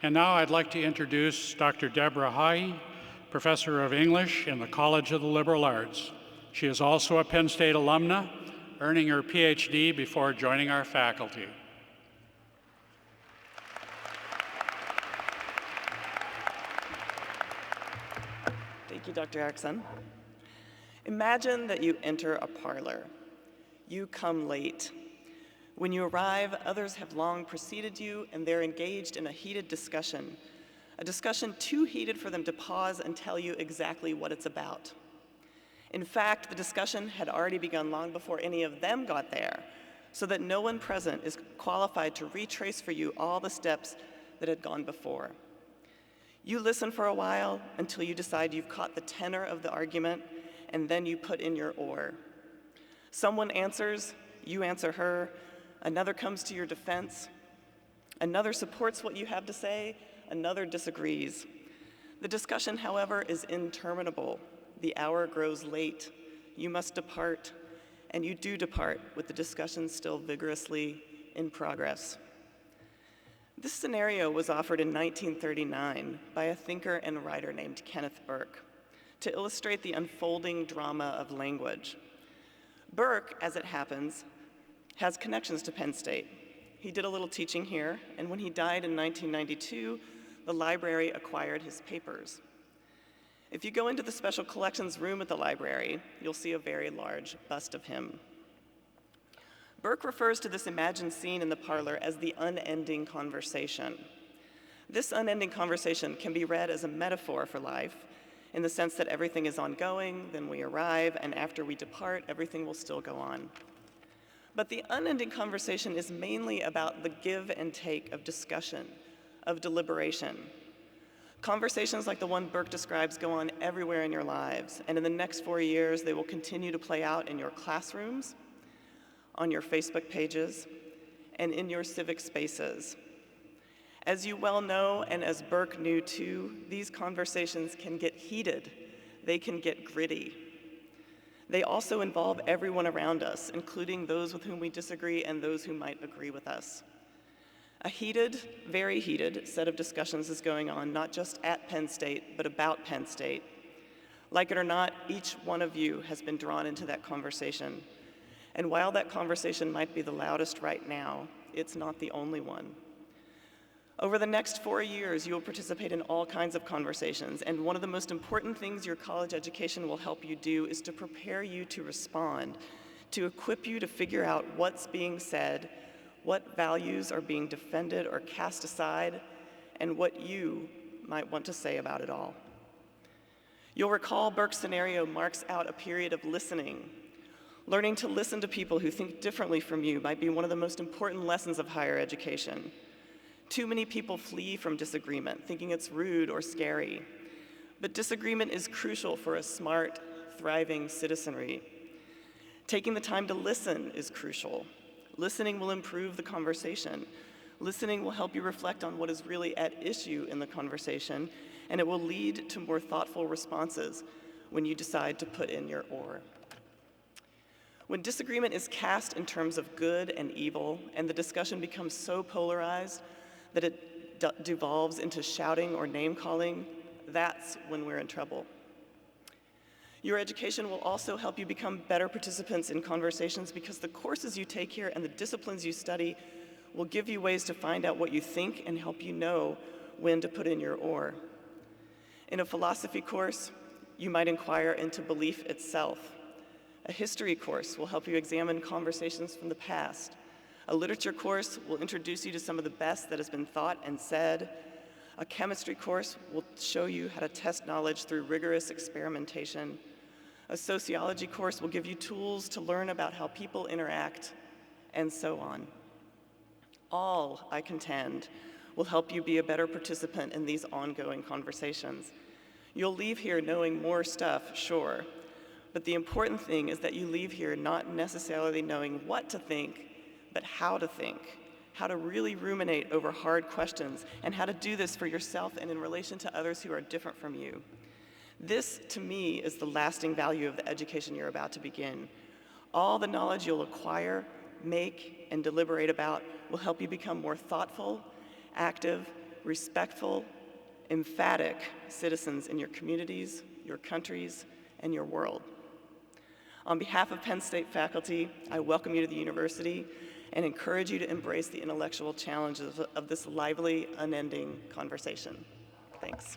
And now I'd like to introduce Dr. Debra Hawhee, Professor of English in the College of the Liberal Arts. She is also a Penn State alumna, earning her PhD before joining our faculty. Thank you, Dr. Erickson. Imagine that you enter a parlor. You come late. When you arrive, others have long preceded you, and they're engaged in a heated discussion, a discussion too heated for them to pause and tell you exactly what it's about. In fact, the discussion had already begun long before any of them got there, so that no one present is qualified to retrace for you all the steps that had gone before. You listen for a while until you decide you've caught the tenor of the argument, and then you put in your oar. Someone answers, you answer her, another comes to your defense, another supports what you have to say, another disagrees. The discussion, however, is interminable. The hour grows late, you must depart, and you do depart with the discussion still vigorously in progress. This scenario was offered in 1939 by a thinker and writer named Kenneth Burke to illustrate the unfolding drama of language. Burke, as it happens, has connections to Penn State. He did a little teaching here, and when he died in 1992, the library acquired his papers. If you go into the special collections room at the library, you'll see a very large bust of him. Burke refers to this imagined scene in the parlor as the unending conversation. This unending conversation can be read as a metaphor for life, in the sense that everything is ongoing, then we arrive, and after we depart, everything will still go on. But the unending conversation is mainly about the give and take of discussion, of deliberation. Conversations like the one Burke describes go on everywhere in your lives, and in the next 4 years, they will continue to play out in your classrooms, on your Facebook pages, and in your civic spaces. As you well know, and as Burke knew too, these conversations can get heated. They can get gritty. They also involve everyone around us, including those with whom we disagree and those who might agree with us. A heated, very heated set of discussions is going on, not just at Penn State, but about Penn State. Like it or not, each one of you has been drawn into that conversation. And while that conversation might be the loudest right now, it's not the only one. Over the next 4 years, you will participate in all kinds of conversations, and one of the most important things your college education will help you do is to prepare you to respond, to equip you to figure out what's being said, what values are being defended or cast aside, and what you might want to say about it all. You'll recall Burke's scenario marks out a period of listening. Learning to listen to people who think differently from you might be one of the most important lessons of higher education. Too many people flee from disagreement, thinking it's rude or scary. But disagreement is crucial for a smart, thriving citizenry. Taking the time to listen is crucial. Listening will improve the conversation. Listening will help you reflect on what is really at issue in the conversation, and it will lead to more thoughtful responses when you decide to put in your oar. When disagreement is cast in terms of good and evil, and the discussion becomes so polarized that it devolves into shouting or name-calling, that's when we're in trouble. Your education will also help you become better participants in conversations because the courses you take here and the disciplines you study will give you ways to find out what you think and help you know when to put in your oar. In a philosophy course, you might inquire into belief itself. A history course will help you examine conversations from the past. A literature course will introduce you to some of the best that has been thought and said. A chemistry course will show you how to test knowledge through rigorous experimentation. A sociology course will give you tools to learn about how people interact, and so on. All, I contend, will help you be a better participant in these ongoing conversations. You'll leave here knowing more stuff, sure, but the important thing is that you leave here not necessarily knowing what to think, but how to think, how to really ruminate over hard questions, and how to do this for yourself and in relation to others who are different from you. This, to me, is the lasting value of the education you're about to begin. All the knowledge you'll acquire, make, and deliberate about will help you become more thoughtful, active, respectful, emphatic citizens in your communities, your countries, and your world. On behalf of Penn State faculty, I welcome you to the university and encourage you to embrace the intellectual challenges of this lively, unending conversation. Thanks.